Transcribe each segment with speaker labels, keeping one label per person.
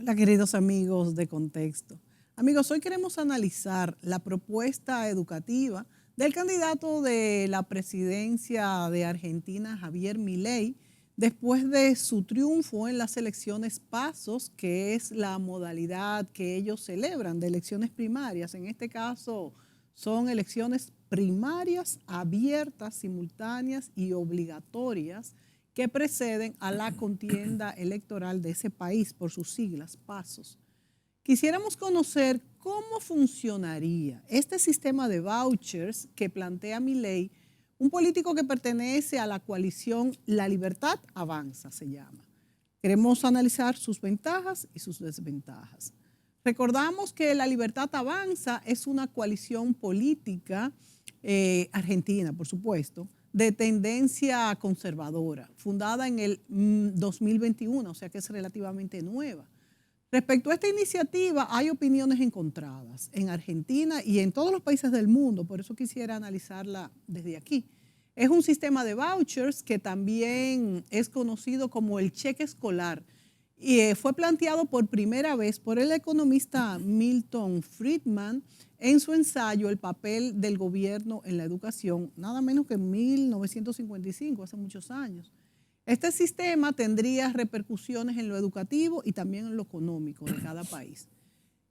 Speaker 1: Hola, queridos amigos de Contexto. Amigos, hoy queremos analizar la propuesta educativa del candidato de la presidencia de Argentina, Javier Milei, después de su triunfo en las elecciones PASOS, que es la modalidad que ellos celebran de elecciones primarias. En este caso, son elecciones primarias abiertas, simultáneas y obligatorias que preceden a la contienda electoral de ese país por sus siglas, PASOS. Quisiéramos conocer cómo funcionaría este sistema de vouchers que plantea Milei, un político que pertenece a la coalición La Libertad Avanza, se llama. Queremos analizar sus ventajas y sus desventajas. Recordamos que La Libertad Avanza es una coalición política argentina, por supuesto, de tendencia conservadora, fundada en el 2021, o sea que es relativamente nueva. Respecto a esta iniciativa, hay opiniones encontradas en Argentina y en todos los países del mundo, por eso quisiera analizarla desde aquí. Es un sistema de vouchers que también es conocido como el cheque escolar y fue planteado por primera vez por el economista Milton Friedman en su ensayo El papel del gobierno en la educación, nada menos que en 1955, hace muchos años. Este sistema tendría repercusiones en lo educativo y también en lo económico de cada país.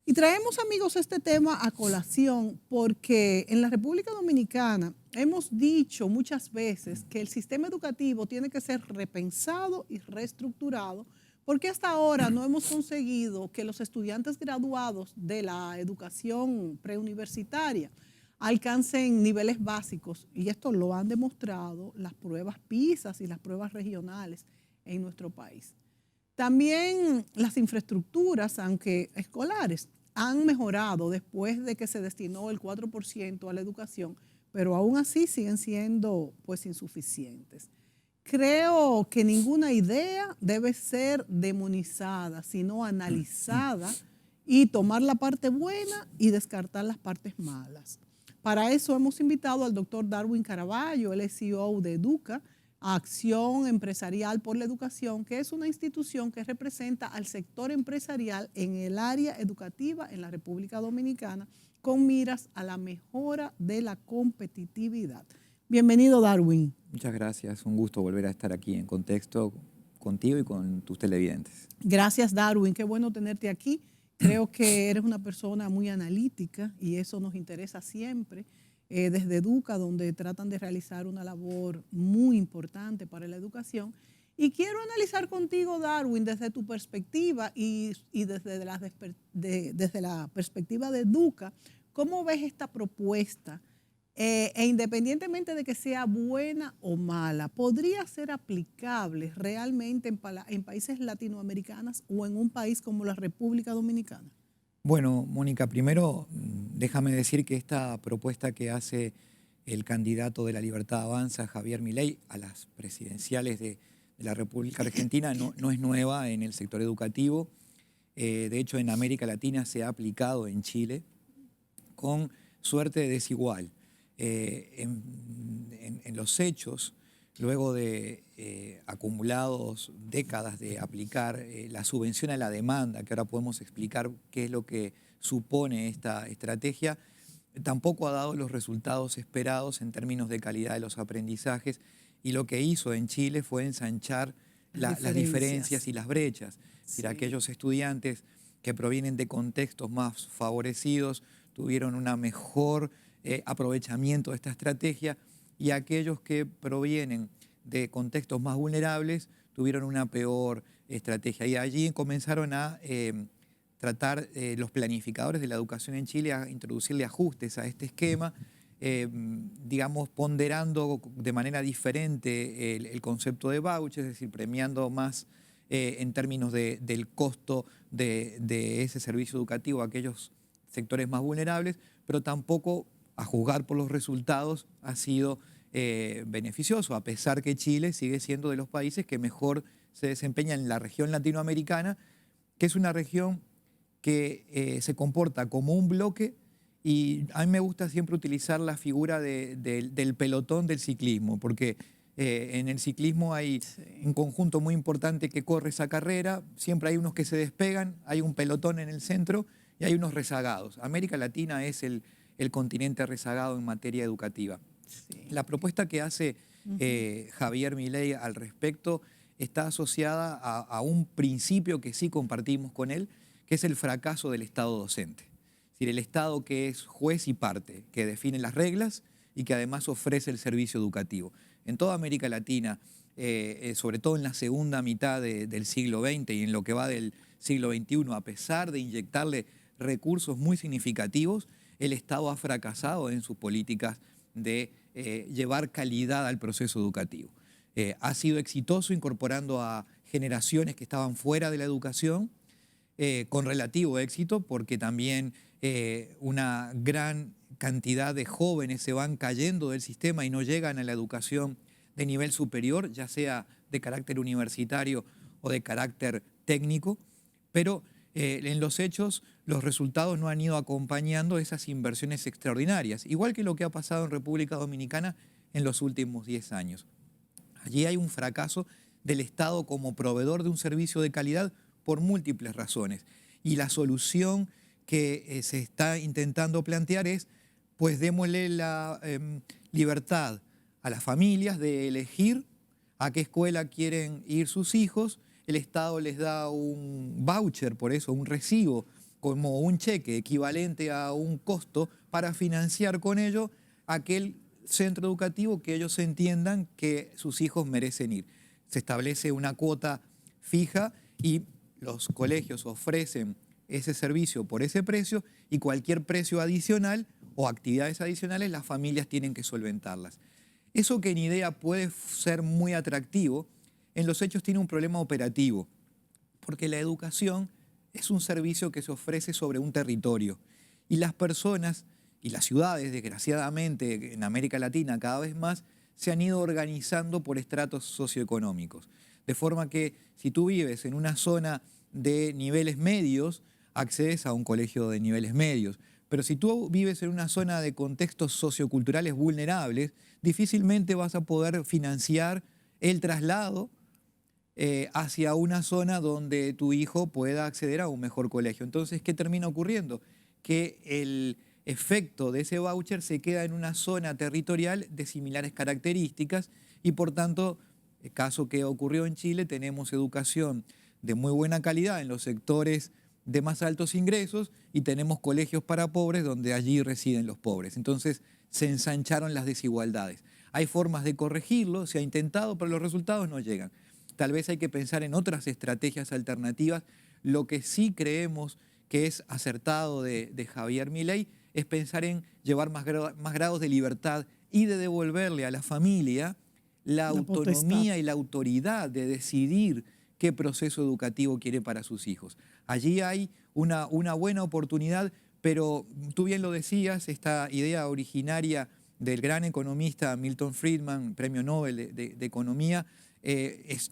Speaker 1: Y traemos, amigos, este tema a colación porque en la República Dominicana hemos dicho muchas veces que el sistema educativo tiene que ser repensado y reestructurado porque hasta ahora no hemos conseguido que los estudiantes graduados de la educación preuniversitaria alcancen niveles básicos, y esto lo han demostrado las pruebas PISA y las pruebas regionales en nuestro país. También las infraestructuras, aunque escolares, han mejorado después de que se destinó el 4% a la educación, pero aún así siguen siendo pues insuficientes. Creo que ninguna idea debe ser demonizada, sino analizada y tomar la parte buena y descartar las partes malas. Para eso hemos invitado al doctor Darwin Caraballo, él es CEO de Educa, Acción Empresarial por la Educación, que es una institución que representa al sector empresarial en el área educativa en la República Dominicana con miras a la mejora de la competitividad. Bienvenido, Darwin.
Speaker 2: Muchas gracias, un gusto volver a estar aquí en Contexto contigo y con tus televidentes.
Speaker 1: Gracias, Darwin, qué bueno tenerte aquí. Creo que eres una persona muy analítica y eso nos interesa siempre. Desde Educa, donde tratan de realizar una labor muy importante para la educación. Y quiero analizar contigo, Darwin, desde tu perspectiva y desde la perspectiva de Educa, ¿cómo ves esta propuesta? E independientemente de que sea buena o mala, ¿podría ser aplicable realmente en países latinoamericanos o en un país como la República Dominicana?
Speaker 2: Bueno, Mónica, primero déjame decir que esta propuesta que hace el candidato de La Libertad Avanza, Javier Milei, a las presidenciales de la República Argentina no es nueva en el sector educativo. De hecho, en América Latina se ha aplicado en Chile con suerte desigual. En los hechos, luego de acumulados décadas de aplicar la subvención a la demanda, que ahora podemos explicar qué es lo que supone esta estrategia, tampoco ha dado los resultados esperados en términos de calidad de los aprendizajes, y lo que hizo en Chile fue ensanchar las diferencias y las brechas. Es decir, aquellos estudiantes que provienen de contextos más favorecidos tuvieron una mejor aprovechamiento de esta estrategia, y aquellos que provienen de contextos más vulnerables tuvieron una peor estrategia. Y allí comenzaron a tratar los planificadores de la educación en Chile a introducirle ajustes a este esquema, digamos, ponderando de manera diferente el concepto de voucher, es decir, premiando más en términos del costo de ese servicio educativo a aquellos sectores más vulnerables, pero tampoco, a juzgar por los resultados, ha sido beneficioso, a pesar que Chile sigue siendo de los países que mejor se desempeña en la región latinoamericana, que es una región que se comporta como un bloque, y a mí me gusta siempre utilizar la figura del pelotón del ciclismo, porque En el ciclismo hay un conjunto muy importante que corre esa carrera, siempre hay unos que se despegan, hay un pelotón en el centro y hay unos rezagados. América Latina es el continente rezagado en materia educativa.
Speaker 1: Sí.
Speaker 2: La propuesta que hace Javier Milei al respecto está asociada a un principio que sí compartimos con él, que es el fracaso del Estado docente. Es decir, el Estado que es juez y parte, que define las reglas y que además ofrece el servicio educativo. En toda América Latina, sobre todo en la segunda mitad del siglo XX y en lo que va del siglo XXI, a pesar de inyectarle recursos muy significativos, el Estado ha fracasado en sus políticas de llevar calidad al proceso educativo. Ha sido exitoso incorporando a generaciones que estaban fuera de la educación, con relativo éxito, porque también una gran cantidad de jóvenes se van cayendo del sistema y no llegan a la educación de nivel superior, ya sea de carácter universitario o de carácter técnico, pero en los hechos los resultados no han ido acompañando esas inversiones extraordinarias, igual que lo que ha pasado en República Dominicana en los últimos 10 años. Allí hay un fracaso del Estado como proveedor de un servicio de calidad por múltiples razones. Y la solución que se está intentando plantear es, pues démosle la libertad a las familias de elegir a qué escuela quieren ir sus hijos. El Estado les da un voucher, por eso, un recibo, como un cheque equivalente a un costo para financiar con ello aquel centro educativo que ellos entiendan que sus hijos merecen ir. Se establece una cuota fija y los colegios ofrecen ese servicio por ese precio y cualquier precio adicional o actividades adicionales las familias tienen que solventarlas. Eso que en idea puede ser muy atractivo, en los hechos tiene un problema operativo, porque la educación es un servicio que se ofrece sobre un territorio y las personas y las ciudades, desgraciadamente, en América Latina cada vez más, se han ido organizando por estratos socioeconómicos. De forma que si tú vives en una zona de niveles medios, accedes a un colegio de niveles medios. Pero si tú vives en una zona de contextos socioculturales vulnerables, difícilmente vas a poder financiar el traslado hacia una zona donde tu hijo pueda acceder a un mejor colegio. Entonces, ¿qué termina ocurriendo? Que el efecto de ese voucher se queda en una zona territorial de similares características y, por tanto, el caso que ocurrió en Chile, tenemos educación de muy buena calidad en los sectores de más altos ingresos y tenemos colegios para pobres donde allí residen los pobres. Entonces, se ensancharon las desigualdades. Hay formas de corregirlo, se ha intentado, pero los resultados no llegan. Tal vez hay que pensar en otras estrategias alternativas. Lo que sí creemos que es acertado de Javier Milei es pensar en llevar más grados de libertad y de devolverle a la familia la autonomía y la autoridad de decidir qué proceso educativo quiere para sus hijos. Allí hay una buena oportunidad, pero tú bien lo decías, esta idea originaria del gran economista Milton Friedman, premio Nobel de Economía,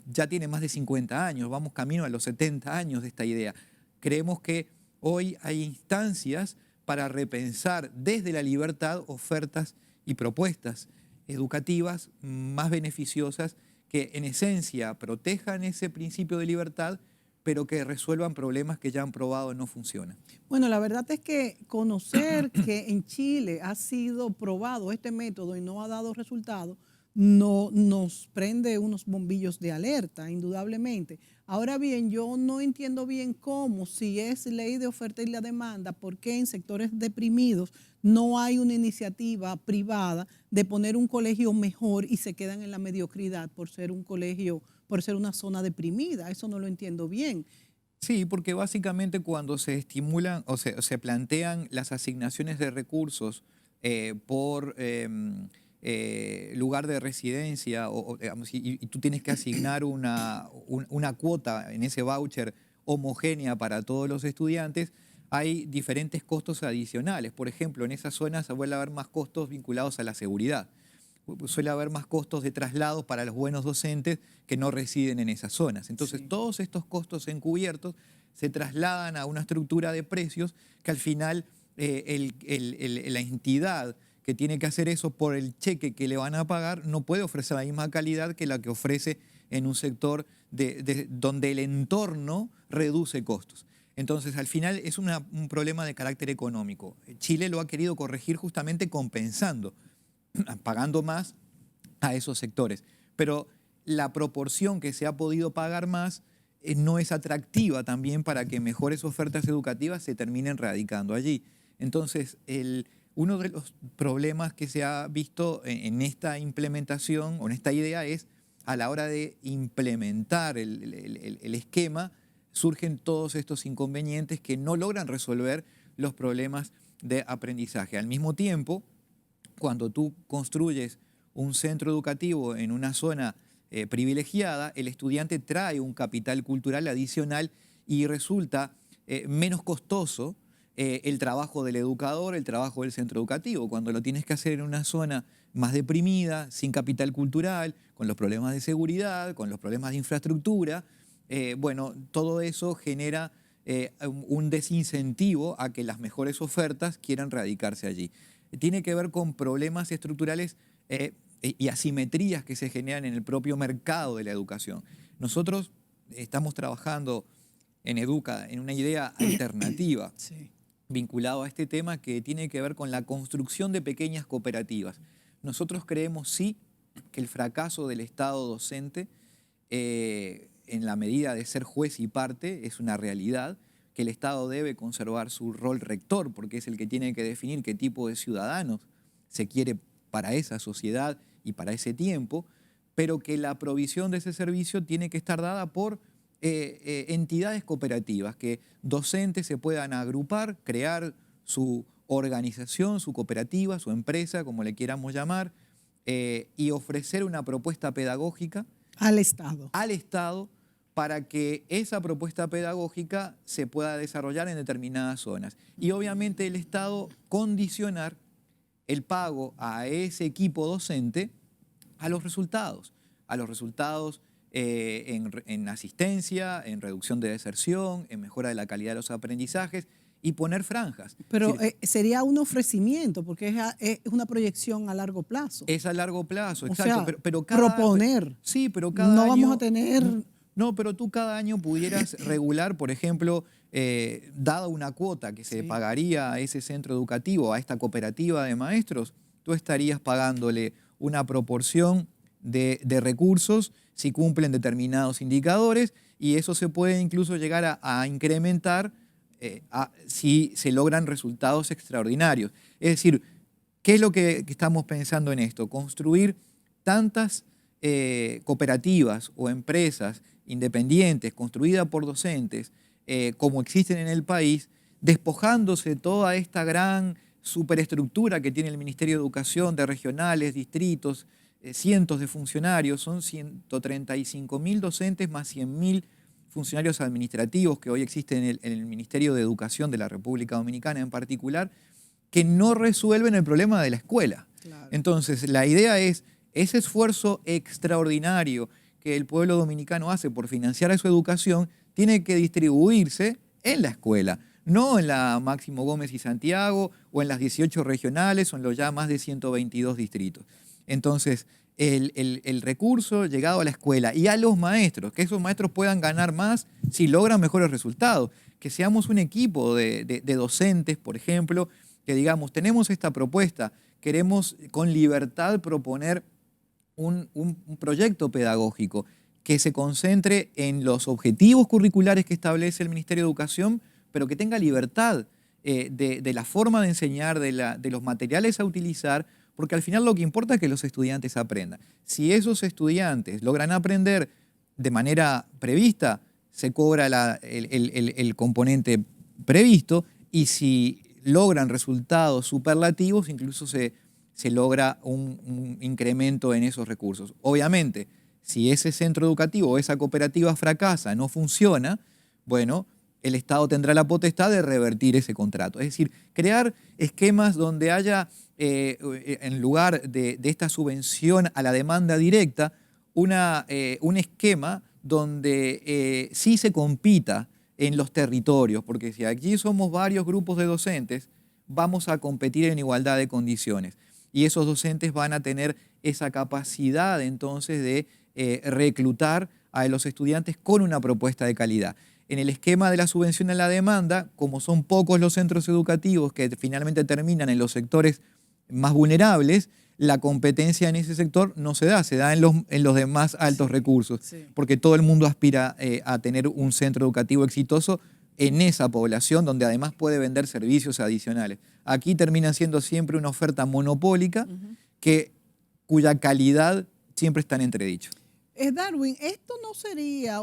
Speaker 2: ya tiene más de 50 años, vamos camino a los 70 años de esta idea. Creemos que hoy hay instancias para repensar desde la libertad ofertas y propuestas educativas más beneficiosas que en esencia protejan ese principio de libertad, pero que resuelvan problemas que ya han probado no funcionan.
Speaker 1: Bueno, la verdad es que conocer que en Chile ha sido probado este método y no ha dado resultado, no nos prende unos bombillos de alerta, indudablemente. Ahora bien, yo no entiendo bien cómo, si es ley de oferta y la demanda, por qué en sectores deprimidos no hay una iniciativa privada de poner un colegio mejor y se quedan en la mediocridad por ser un colegio, por ser una zona deprimida. Eso no lo entiendo bien.
Speaker 2: Sí, porque básicamente cuando se estimulan o se plantean las asignaciones de recursos por lugar de residencia, digamos, y tú tienes que asignar una cuota en ese voucher homogénea para todos los estudiantes, hay diferentes costos adicionales. Por ejemplo, en esas zonas suele haber más costos vinculados a la seguridad. Suele haber más costos de traslados para los buenos docentes que no residen en esas zonas. Entonces, sí, todos estos costos encubiertos se trasladan a una estructura de precios que al final la entidad que tiene que hacer eso por el cheque que le van a pagar, no puede ofrecer la misma calidad que la que ofrece en un sector donde el entorno reduce costos. Entonces, al final es un problema de carácter económico. Chile lo ha querido corregir justamente compensando, pagando más a esos sectores. Pero la proporción que se ha podido pagar más no es atractiva también para que mejores ofertas educativas se terminen radicando allí. Entonces, uno de los problemas que se ha visto en esta implementación o en esta idea es a la hora de implementar el esquema, surgen todos estos inconvenientes que no logran resolver los problemas de aprendizaje. Al mismo tiempo, cuando tú construyes un centro educativo en una zona privilegiada, el estudiante trae un capital cultural adicional y resulta menos costoso el trabajo del educador, el trabajo del centro educativo. Cuando lo tienes que hacer en una zona más deprimida, sin capital cultural, con los problemas de seguridad, con los problemas de infraestructura, bueno, todo eso genera un desincentivo a que las mejores ofertas quieran radicarse allí. Tiene que ver con problemas estructurales y asimetrías que se generan en el propio mercado de la educación. Nosotros estamos trabajando en Educa en una idea alternativa
Speaker 1: Sí.
Speaker 2: vinculado a este tema que tiene que ver con la construcción de pequeñas cooperativas. Nosotros creemos sí que el fracaso del Estado docente en la medida de ser juez y parte es una realidad, que el Estado debe conservar su rol rector porque es el que tiene que definir qué tipo de ciudadanos se quiere para esa sociedad y para ese tiempo, pero que la provisión de ese servicio tiene que estar dada por entidades cooperativas, que docentes se puedan agrupar, crear su organización, su cooperativa, su empresa, como le queramos llamar, y ofrecer una propuesta pedagógica
Speaker 1: Al Estado.
Speaker 2: al Estado para que esa propuesta pedagógica se pueda desarrollar en determinadas zonas. Y obviamente el Estado condicionar el pago a ese equipo docente a los resultados en asistencia, en reducción de deserción, en mejora de la calidad de los aprendizajes y poner franjas.
Speaker 1: Pero
Speaker 2: Es decir,
Speaker 1: sería un ofrecimiento, porque es una proyección a largo plazo.
Speaker 2: es a largo plazo,
Speaker 1: O
Speaker 2: exacto.
Speaker 1: sea,
Speaker 2: Pero cada,
Speaker 1: proponer.
Speaker 2: sí, pero cada
Speaker 1: No
Speaker 2: año...
Speaker 1: vamos a tener...
Speaker 2: No, pero tú cada año pudieras regular, por ejemplo, dada una cuota que se
Speaker 1: Sí.
Speaker 2: pagaría a ese centro educativo, a esta cooperativa de maestros, tú estarías pagándole una proporción de recursos si cumplen determinados indicadores y eso se puede incluso llegar a incrementar si se logran resultados extraordinarios. Es decir, ¿qué es lo que estamos pensando en esto? Construir tantas cooperativas o empresas independientes, construidas por docentes, como existen en el país, despojándose toda esta gran superestructura que tiene el Ministerio de Educación, de regionales, distritos, cientos de funcionarios, son 135.000 docentes más 100.000 funcionarios administrativos que hoy existen en el Ministerio de Educación de la República Dominicana en particular, que no resuelven el problema de la escuela.
Speaker 1: Claro.
Speaker 2: Entonces, la idea es ese esfuerzo extraordinario que el pueblo dominicano hace por financiar a su educación, tiene que distribuirse en la escuela, no en la Máximo Gómez y Santiago o en las 18 regionales o en los ya más de 122 distritos. Entonces, el recurso llegado a la escuela y a los maestros, que esos maestros puedan ganar más si logran mejores resultados, que seamos un equipo de docentes, por ejemplo, que digamos, tenemos esta propuesta, queremos con libertad proponer un proyecto pedagógico que se concentre en los objetivos curriculares que establece el Ministerio de Educación, pero que tenga libertad de la forma de enseñar, de los materiales a utilizar, porque al final lo que importa es que los estudiantes aprendan. Si esos estudiantes logran aprender de manera prevista, se cobra el componente previsto, y si logran resultados superlativos, incluso se logra un incremento en esos recursos. Obviamente, si ese centro educativo o esa cooperativa fracasa, no funciona, bueno, el Estado tendrá la potestad de revertir ese contrato. Es decir, crear esquemas donde haya, en lugar de esta subvención a la demanda directa, un esquema donde sí se compita en los territorios, porque si aquí somos varios grupos de docentes, vamos a competir en igualdad de condiciones. y esos docentes van a tener esa capacidad entonces de reclutar a los estudiantes con una propuesta de calidad. En el esquema de la subvención a la demanda, como son pocos los centros educativos que finalmente terminan en los sectores más vulnerables, la competencia en ese sector no se da en los de más altos recursos, porque todo el mundo aspira a tener un centro educativo exitoso en esa población, donde además puede vender servicios adicionales. Aquí termina siendo siempre una oferta monopólica cuya calidad siempre está en entredicho.
Speaker 1: Darwin, ¿esto no sería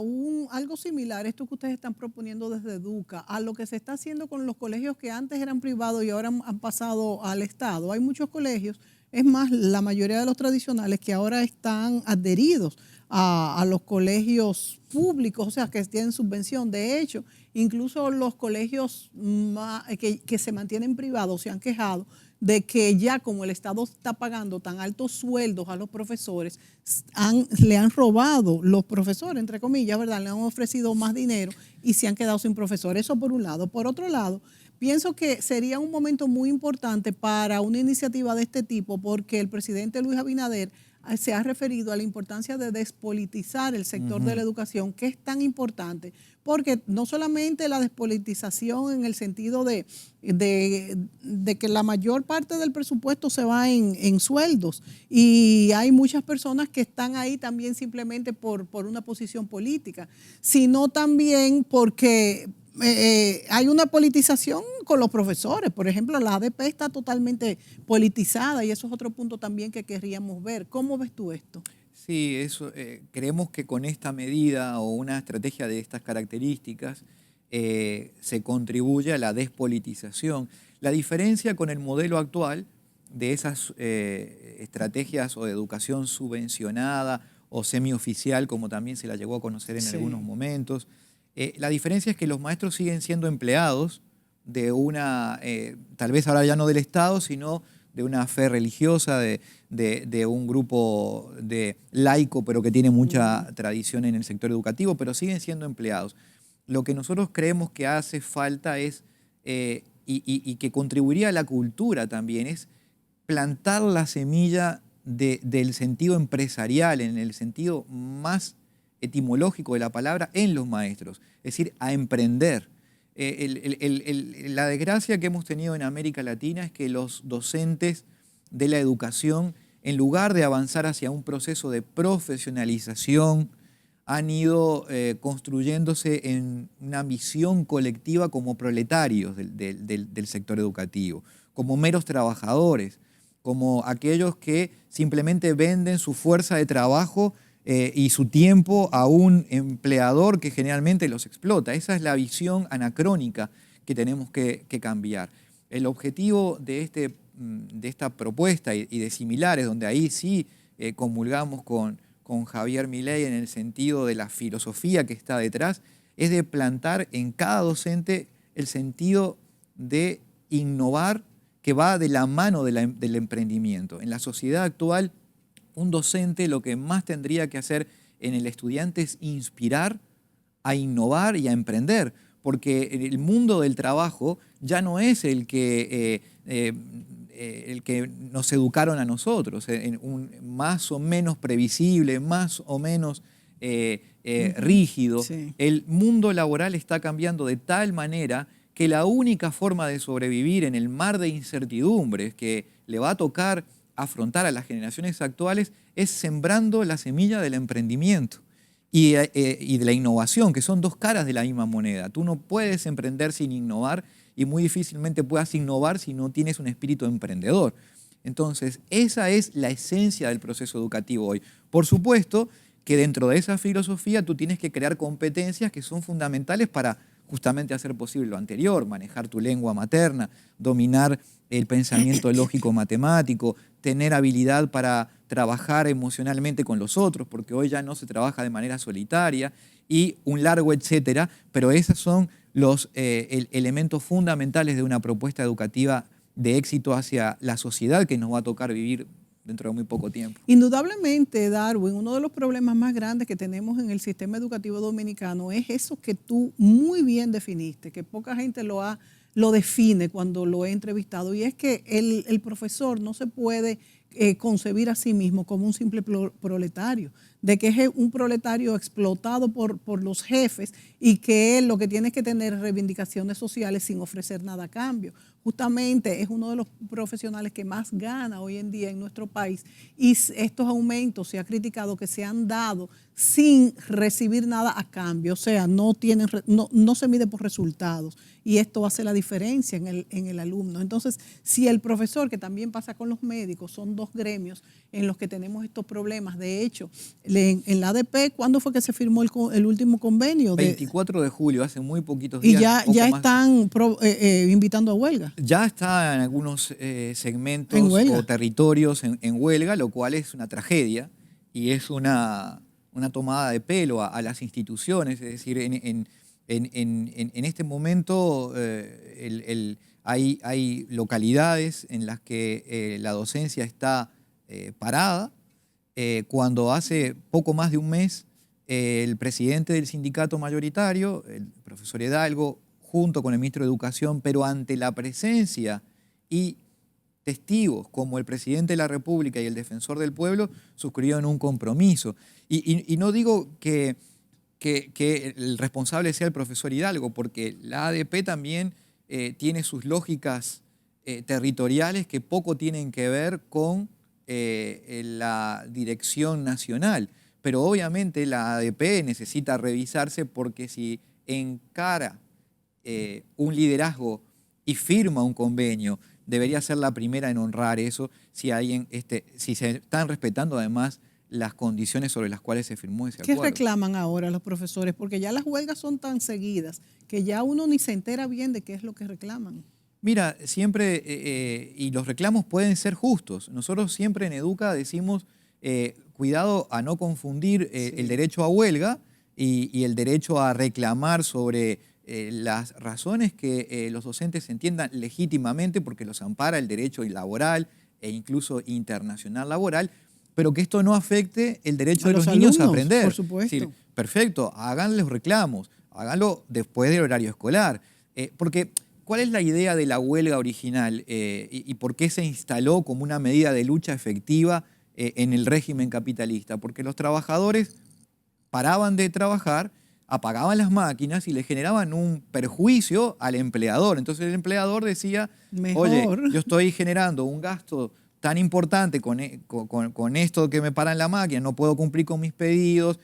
Speaker 1: algo similar, esto que ustedes están proponiendo desde Educa, a lo que se está haciendo con los colegios que antes eran privados y ahora han pasado al Estado? Hay muchos colegios, es más, la mayoría de los tradicionales que ahora están adheridos a los colegios públicos, o sea, que tienen subvención. De hecho, incluso los colegios que se mantienen privados se han quejado de que ya como el Estado está pagando tan altos sueldos a los profesores, le han robado los profesores, entre comillas, ¿verdad? Le han ofrecido más dinero y se han quedado sin profesores. Eso por un lado. Por otro lado, pienso que sería un momento muy importante para una iniciativa de este tipo, porque el presidente Luis Abinader se ha referido a la importancia de despolitizar el sector de la educación, que es tan importante, porque no solamente la despolitización en el sentido de que la mayor parte del presupuesto se va en sueldos, y hay muchas personas que están ahí también simplemente por una posición política, sino también porque hay una politización con los profesores. Por ejemplo, la ADP está totalmente politizada y eso es otro punto también que querríamos ver. ¿Cómo ves tú esto?
Speaker 2: Sí, creemos que con esta medida o una estrategia de estas características se contribuye a la despolitización. La diferencia con el modelo actual de esas estrategias o de educación subvencionada o semioficial, como también se la llegó a conocer en algunos momentos, la diferencia es que los maestros siguen siendo empleados de tal vez ahora ya no del Estado, sino de una fe religiosa, de un grupo laico, pero que tiene mucha tradición en el sector educativo, pero siguen siendo empleados. Lo que nosotros creemos que hace falta es, y que contribuiría a la cultura también, es plantar la semilla del sentido empresarial, en el sentido más etimológico de la palabra, en los maestros, es decir, a emprender. La desgracia que hemos tenido en América Latina es que los docentes de la educación, en lugar de avanzar hacia un proceso de profesionalización, han ido construyéndose en una visión colectiva como proletarios del sector educativo, como meros trabajadores, como aquellos que simplemente venden su fuerza de trabajo y su tiempo a un empleador que generalmente los explota. Esa es la visión anacrónica que tenemos que cambiar. El objetivo de esta propuesta y de similares, donde ahí sí comulgamos con Javier Milei en el sentido de la filosofía que está detrás, es de plantar en cada docente el sentido de innovar que va de la mano del emprendimiento. En la sociedad actual, un docente lo que más tendría que hacer en el estudiante es inspirar a innovar y a emprender, porque el mundo del trabajo ya no es el que nos educaron a nosotros, más o menos previsible, más o menos rígido. Sí. El mundo laboral está cambiando de tal manera que la única forma de sobrevivir en el mar de incertidumbres que le va a tocar afrontar a las generaciones actuales es sembrando la semilla del emprendimiento y de la innovación, que son dos caras de la misma moneda. Tú no puedes emprender sin innovar y muy difícilmente puedas innovar si no tienes un espíritu emprendedor. Entonces, esa es la esencia del proceso educativo hoy. Por supuesto que dentro de esa filosofía tú tienes que crear competencias que son fundamentales para justamente hacer posible lo anterior, manejar tu lengua materna, dominar el pensamiento lógico-matemático, tener habilidad para trabajar emocionalmente con los otros, porque hoy ya no se trabaja de manera solitaria, y un largo etcétera, pero esos son los elementos fundamentales de una propuesta educativa de éxito hacia la sociedad que nos va a tocar vivir dentro de muy poco tiempo.
Speaker 1: Indudablemente, Darwin, uno de los problemas más grandes que tenemos en el sistema educativo dominicano es eso que tú muy bien definiste, que poca gente lo ha lo define cuando lo he entrevistado, y es que el profesor no se puede concebir a sí mismo como un simple proletario, de que es un proletario explotado por los jefes y que él lo que tiene es que tener reivindicaciones sociales sin ofrecer nada a cambio. Justamente es uno de los profesionales que más gana hoy en día en nuestro país, y estos aumentos se ha criticado que se han dado sin recibir nada a cambio, o sea, no se mide por resultados, y esto hace la diferencia en el alumno. Entonces, si el profesor, que también pasa con los médicos, son dos gremios en los que tenemos estos problemas. De hecho, en la ADP, ¿cuándo fue que se firmó el último convenio?
Speaker 2: 24 de julio, hace muy poquitos días.
Speaker 1: Y ya están invitando a huelga.
Speaker 2: Ya está en algunos segmentos o territorios en huelga, lo cual es una tragedia y es una tomada de pelo a las instituciones. Es decir, en este momento hay localidades en las que la docencia está parada, cuando hace poco más de un mes el presidente del sindicato mayoritario, el profesor Hidalgo, junto con el ministro de Educación, pero ante la presencia y testigos como el presidente de la República y el defensor del pueblo, suscribieron un compromiso. Y no digo que el responsable sea el profesor Hidalgo, porque la ADP también tiene sus lógicas territoriales que poco tienen que ver con la dirección nacional. Pero obviamente la ADP necesita revisarse, porque si encara un liderazgo y firma un convenio, debería ser la primera en honrar eso, si se están respetando además las condiciones sobre las cuales se firmó ese acuerdo.
Speaker 1: ¿Qué reclaman ahora los profesores? Porque ya las huelgas son tan seguidas que ya uno ni se entera bien de qué es lo que reclaman.
Speaker 2: Mira, siempre, y los reclamos pueden ser justos. Nosotros siempre en Educa decimos, cuidado a no confundir el derecho a huelga y el derecho a reclamar sobre las razones que los docentes entiendan legítimamente, porque los ampara el derecho laboral e incluso internacional laboral, pero que esto no afecte el derecho de los niños a aprender.
Speaker 1: Por supuesto.
Speaker 2: Es decir, perfecto, hagan los reclamos, háganlo después del horario escolar. Porque, ¿cuál es la idea de la huelga original y por qué se instaló como una medida de lucha efectiva en el régimen capitalista? Porque los trabajadores paraban de trabajar, apagaban las máquinas y le generaban un perjuicio al empleador. Entonces el empleador decía, oye, yo estoy generando un gasto tan importante con esto que me paran la máquina, no puedo cumplir con mis pedidos,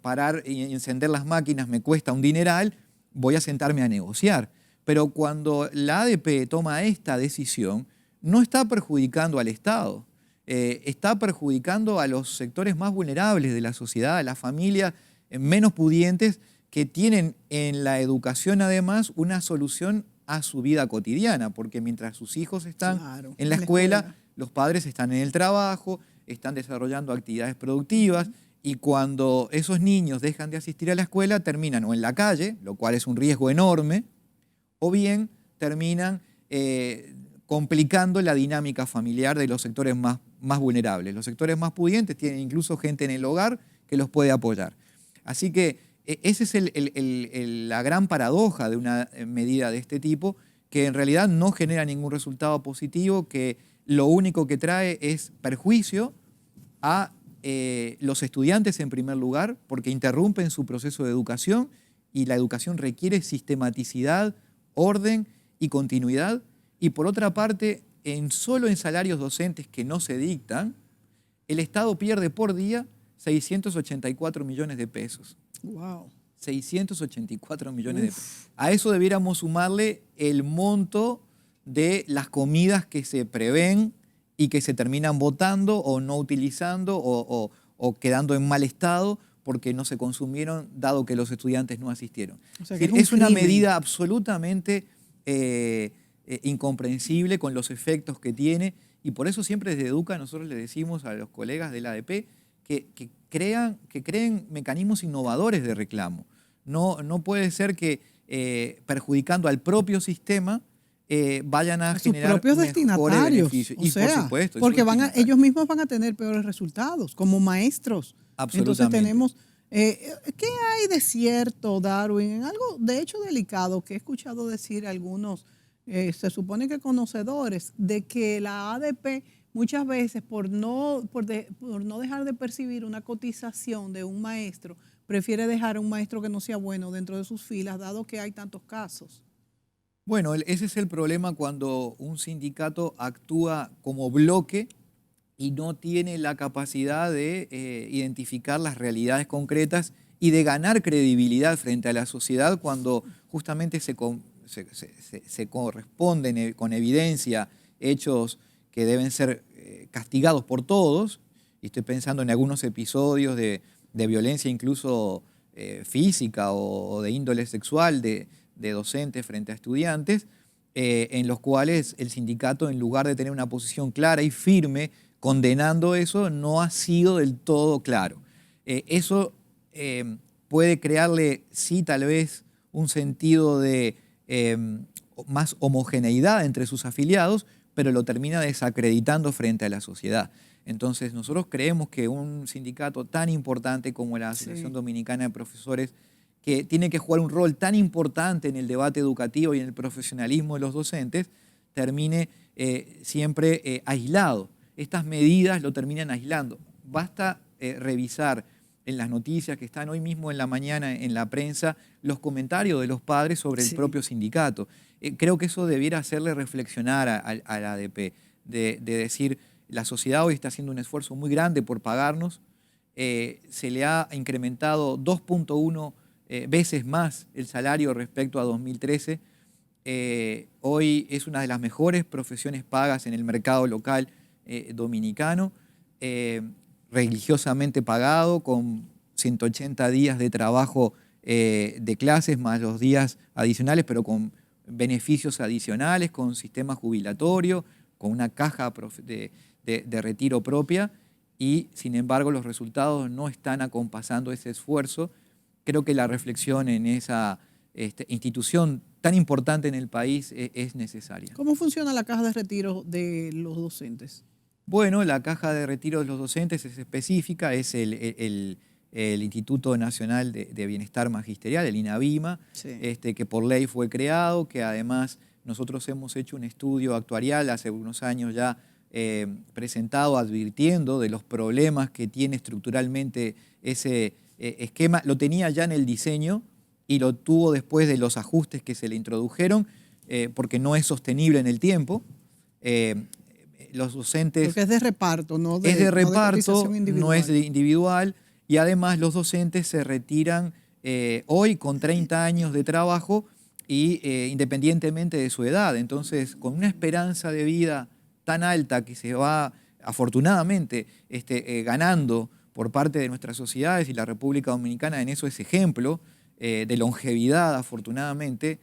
Speaker 2: parar y encender las máquinas me cuesta un dineral, voy a sentarme a negociar. Pero cuando la ADP toma esta decisión, no está perjudicando al Estado, está perjudicando a los sectores más vulnerables de la sociedad, a las familias menos pudientes, que tienen en la educación además una solución a su vida cotidiana, porque mientras sus hijos están en la escuela, los padres están en el trabajo, están desarrollando actividades productivas, y cuando esos niños dejan de asistir a la escuela, terminan o en la calle, lo cual es un riesgo enorme, o bien terminan complicando la dinámica familiar de los sectores más vulnerables. Los sectores más pudientes tienen incluso gente en el hogar que los puede apoyar. Así que esa es la gran paradoja de una medida de este tipo, que en realidad no genera ningún resultado positivo, que lo único que trae es perjuicio a los estudiantes en primer lugar, porque interrumpen su proceso de educación, y la educación requiere sistematicidad, orden y continuidad. Y por otra parte, solo en salarios docentes que no se dictan, el Estado pierde por día 684 millones de pesos.
Speaker 1: ¡Wow!
Speaker 2: 684 millones de pesos. A eso debiéramos sumarle el monto de las comidas que se prevén y que se terminan botando o no utilizando o quedando en mal estado porque no se consumieron, dado que los estudiantes no asistieron. O sea, es una medida absolutamente incomprensible con los efectos que tiene, y por eso siempre desde Educa nosotros le decimos a los colegas de la ADP que creen mecanismos innovadores de reclamo. No puede ser que perjudicando al propio sistema vayan a generar
Speaker 1: sus propios destinatarios,
Speaker 2: beneficios.
Speaker 1: O sea, por supuesto, porque ellos mismos van a tener peores resultados como maestros.
Speaker 2: Absolutamente.
Speaker 1: Entonces tenemos ¿Qué hay de cierto, Darwin, en algo de hecho delicado que he escuchado decir algunos, se supone que conocedores, de que la ADP muchas veces por no dejar de percibir una cotización de un maestro, prefiere dejar a un maestro que no sea bueno dentro de sus filas, dado que hay tantos casos?
Speaker 2: Bueno, ese es el problema cuando un sindicato actúa como bloque y no tiene la capacidad de identificar las realidades concretas y de ganar credibilidad frente a la sociedad cuando justamente se corresponden con evidencia hechos que deben ser castigados por todos. Y estoy pensando en algunos episodios de violencia incluso física o de índole sexual de docentes frente a estudiantes, en los cuales el sindicato, en lugar de tener una posición clara y firme, condenando eso, no ha sido del todo claro. Eso puede crearle, sí, tal vez un sentido de más homogeneidad entre sus afiliados, pero lo termina desacreditando frente a la sociedad. Entonces, nosotros creemos que un sindicato tan importante como la Asociación Dominicana de Profesores, que tiene que jugar un rol tan importante en el debate educativo y en el profesionalismo de los docentes, termine siempre aislado. Estas medidas lo terminan aislando. Basta revisar en las noticias que están hoy mismo en la mañana en la prensa los comentarios de los padres sobre el propio sindicato. Creo que eso debiera hacerle reflexionar a la ADP, de decir, la sociedad hoy está haciendo un esfuerzo muy grande por pagarnos, se le ha incrementado 2.1 veces más el salario respecto a 2013. Hoy es una de las mejores profesiones pagas en el mercado local dominicano, religiosamente pagado, con 180 días de trabajo de clases más los días adicionales, pero con beneficios adicionales, con sistema jubilatorio, con una caja de retiro propia, y sin embargo los resultados no están acompasando ese esfuerzo. Creo que la reflexión en esa institución tan importante en el país es necesaria.
Speaker 1: ¿Cómo funciona la caja de retiro de los docentes?
Speaker 2: Bueno, la caja de retiro de los docentes es específica, es el Instituto Nacional de Bienestar Magisterial, el INABIMA, que por ley fue creado, que además nosotros hemos hecho un estudio actuarial hace unos años ya presentado advirtiendo de los problemas que tiene estructuralmente ese esquema. Lo tenía ya en el diseño y lo tuvo después de los ajustes que se le introdujeron porque no es sostenible en el tiempo. Los docentes...
Speaker 1: Porque es de reparto, ¿no?
Speaker 2: Es de reparto, no es individual, y además los docentes se retiran hoy con 30 años de trabajo y independientemente de su edad. Entonces, con una esperanza de vida tan alta que se va afortunadamente ganando por parte de nuestras sociedades, y la República Dominicana en eso es ejemplo de longevidad, afortunadamente.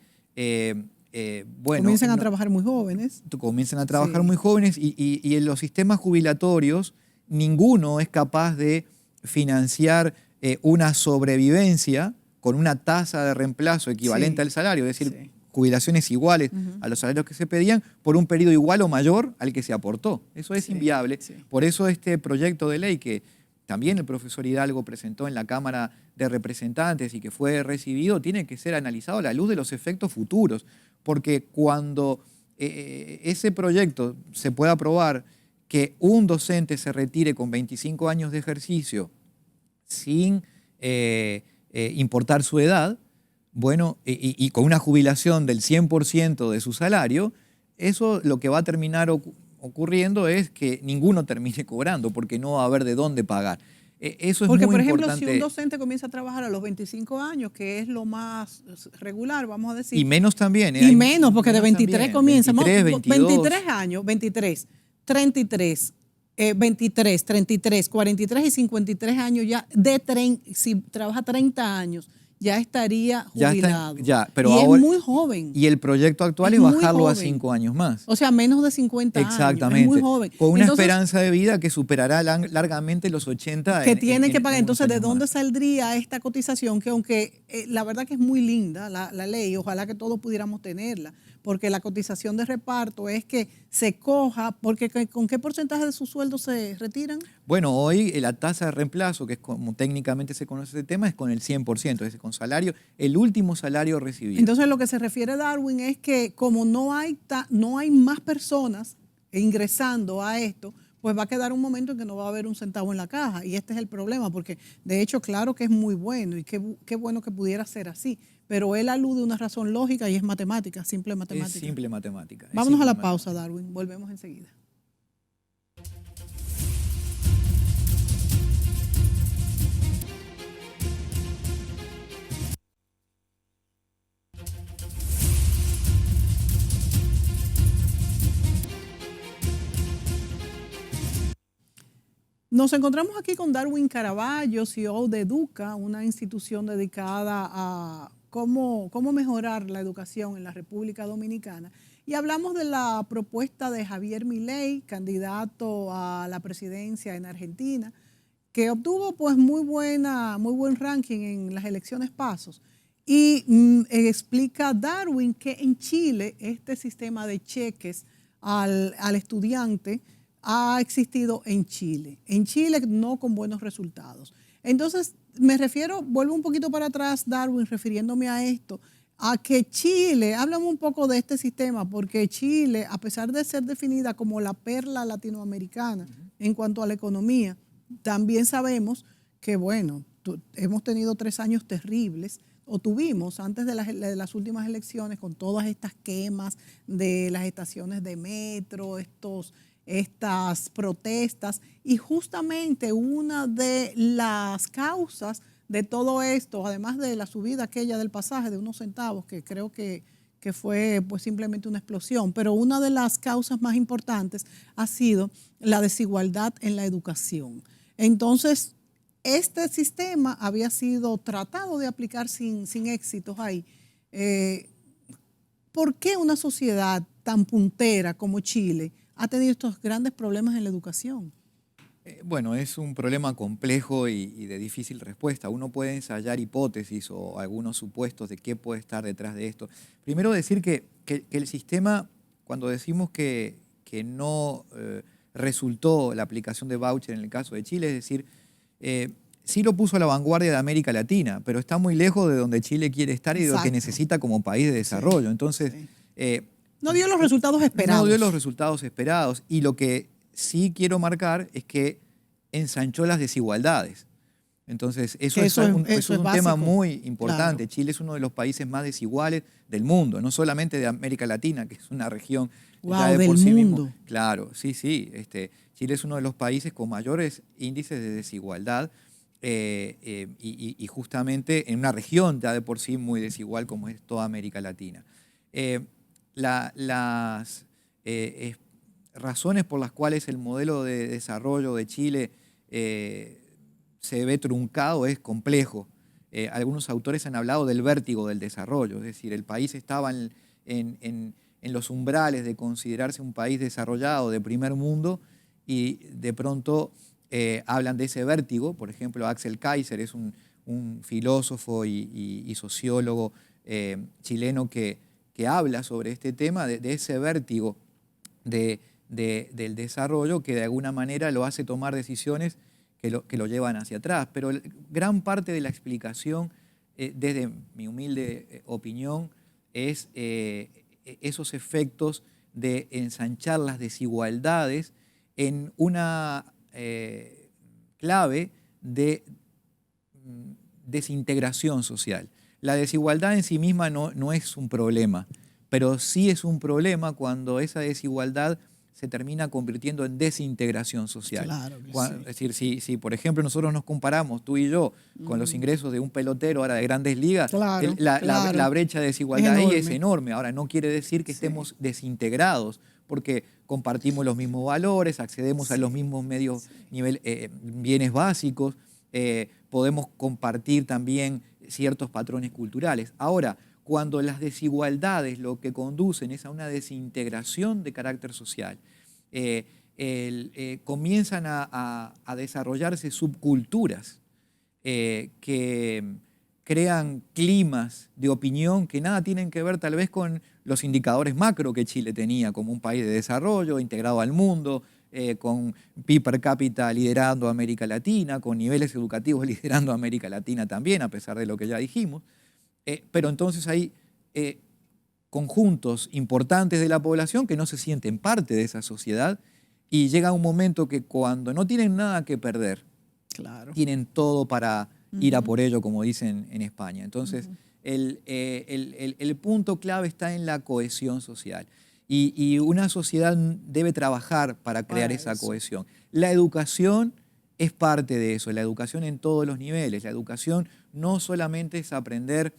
Speaker 2: Bueno,
Speaker 1: comienzan a trabajar muy jóvenes.
Speaker 2: Comienzan a trabajar muy jóvenes y en los sistemas jubilatorios ninguno es capaz de financiar una sobrevivencia con una tasa de reemplazo equivalente al salario, es decir, jubilaciones iguales a los salarios que se pedían por un periodo igual o mayor al que se aportó. Eso es inviable. Por eso este proyecto de ley que también el profesor Hidalgo presentó en la Cámara de Representantes y que fue recibido, tiene que ser analizado a la luz de los efectos futuros, porque cuando ese proyecto se pueda aprobar, que un docente se retire con 25 años de ejercicio sin importar su edad, bueno, y con una jubilación del 100% de su salario, eso lo que va a terminar ocurriendo es que ninguno termine cobrando porque no va a haber de dónde pagar. Eso es
Speaker 1: porque,
Speaker 2: muy
Speaker 1: por ejemplo,
Speaker 2: importante.
Speaker 1: si un docente comienza a trabajar a los 25 años, que es lo más regular, vamos a decir.
Speaker 2: Y menos también.
Speaker 1: Y menos, porque de 23 también. Comienza.
Speaker 2: 23
Speaker 1: años, 23, 33, 23, 33, 43 y 53 años ya, si trabaja 30 años, ya estaría jubilado.
Speaker 2: Pero
Speaker 1: y
Speaker 2: ahora,
Speaker 1: es muy joven.
Speaker 2: Y el proyecto actual es bajarlo a 5 años más.
Speaker 1: O sea, menos de 50 años.
Speaker 2: Exactamente.
Speaker 1: Es muy joven.
Speaker 2: Con una esperanza de vida que superará largamente los 80.
Speaker 1: Que tienen que pagar. Entonces, ¿de dónde saldría esta cotización? Que aunque la verdad que es muy linda la ley, ojalá que todos pudiéramos tenerla, porque la cotización de reparto es que se coja, porque ¿con qué porcentaje de su sueldo se retiran?
Speaker 2: Bueno, hoy la tasa de reemplazo, que es como técnicamente se conoce ese tema, es con el 100%, es decir, con salario, el último salario recibido.
Speaker 1: Entonces lo que se refiere Darwin es que como no hay más personas ingresando a esto, pues va a quedar un momento en que no va a haber un centavo en la caja. Y este es el problema, porque de hecho, claro que es muy bueno y qué bueno que pudiera ser así, pero él alude a una razón lógica y es matemática, simple matemática.
Speaker 2: Es simple matemática.
Speaker 1: Vámonos a la pausa, Darwin. Volvemos enseguida. Nos encontramos aquí con Darwin Caraballo, CEO de Educa, una institución dedicada a cómo mejorar la educación en la República Dominicana. Y hablamos de la propuesta de Javier Milei, candidato a la presidencia en Argentina, que obtuvo pues muy buen ranking en las elecciones pasos. Y explica Darwin que en Chile este sistema de cheques al estudiante ha existido en Chile. En Chile no con buenos resultados. Entonces, vuelvo un poquito para atrás, Darwin, refiriéndome a esto, a que Chile, háblame un poco de este sistema, porque Chile, a pesar de ser definida como la perla latinoamericana en cuanto a la economía, también sabemos que, bueno, hemos tenido 3 años terribles, o tuvimos antes de las últimas elecciones, con todas estas quemas de las estaciones de metro, estas protestas, y justamente una de las causas de todo esto, además de la subida aquella del pasaje de unos centavos, que creo que fue pues simplemente una explosión, pero una de las causas más importantes ha sido la desigualdad en la educación. Entonces, este sistema había sido tratado de aplicar sin éxitos ahí. ¿Por qué una sociedad tan puntera como Chile ha tenido estos grandes problemas en la educación?
Speaker 2: Bueno, es un problema complejo y de difícil respuesta. Uno puede ensayar hipótesis o algunos supuestos de qué puede estar detrás de esto. Primero decir que el sistema, cuando decimos que no resultó la aplicación de voucher en el caso de Chile, es decir, sí lo puso a la vanguardia de América Latina, pero está muy lejos de donde Chile quiere estar y de lo que necesita como país de desarrollo. Entonces,
Speaker 1: no dio los resultados esperados.
Speaker 2: No dio los resultados esperados. Y lo que sí quiero marcar es que ensanchó las desigualdades. Entonces, eso es un tema muy importante. Claro. Chile es uno de los países más desiguales del mundo, no solamente de América Latina, que es una región
Speaker 1: ya de por sí mismo.
Speaker 2: Claro, sí. Chile es uno de los países con mayores índices de desigualdad y justamente en una región ya de por sí muy desigual como es toda América Latina. Las razones por las cuales el modelo de desarrollo de Chile se ve truncado es complejo. Algunos autores han hablado del vértigo del desarrollo, es decir, el país estaba en los umbrales de considerarse un país desarrollado de primer mundo y de pronto hablan de ese vértigo. Por ejemplo, Axel Kaiser es un filósofo y sociólogo chileno que habla sobre este tema, de ese vértigo del desarrollo que de alguna manera lo hace tomar decisiones que lo llevan hacia atrás. Pero gran parte de la explicación, desde mi humilde opinión, es esos efectos de ensanchar las desigualdades en una clave de desintegración social. La desigualdad en sí misma no es un problema, pero sí es un problema cuando esa desigualdad se termina convirtiendo en desintegración social.
Speaker 1: Claro que
Speaker 2: Es decir, si por ejemplo nosotros nos comparamos, tú y yo, con los ingresos de un pelotero ahora de Grandes Ligas, la brecha de desigualdad ahí es enorme. Ahora, no quiere decir que estemos desintegrados, porque compartimos los mismos valores, accedemos a los mismos medios, bienes básicos, podemos compartir también ciertos patrones culturales. Ahora, cuando las desigualdades lo que conducen es a una desintegración de carácter social, comienzan a desarrollarse subculturas que crean climas de opinión que nada tienen que ver tal vez con los indicadores macro que Chile tenía como un país de desarrollo, integrado al mundo, con PIB per cápita liderando a América Latina, con niveles educativos liderando a América Latina también, a pesar de lo que ya dijimos. Pero entonces hay conjuntos importantes de la población que no se sienten parte de esa sociedad y llega un momento que cuando no tienen nada que perder,
Speaker 1: Claro.
Speaker 2: tienen todo para ir a por ello, como dicen en España. Entonces, el punto clave está en la cohesión social. Y una sociedad debe trabajar para crear esa cohesión. La educación es parte de eso, la educación en todos los niveles. La educación no solamente es aprender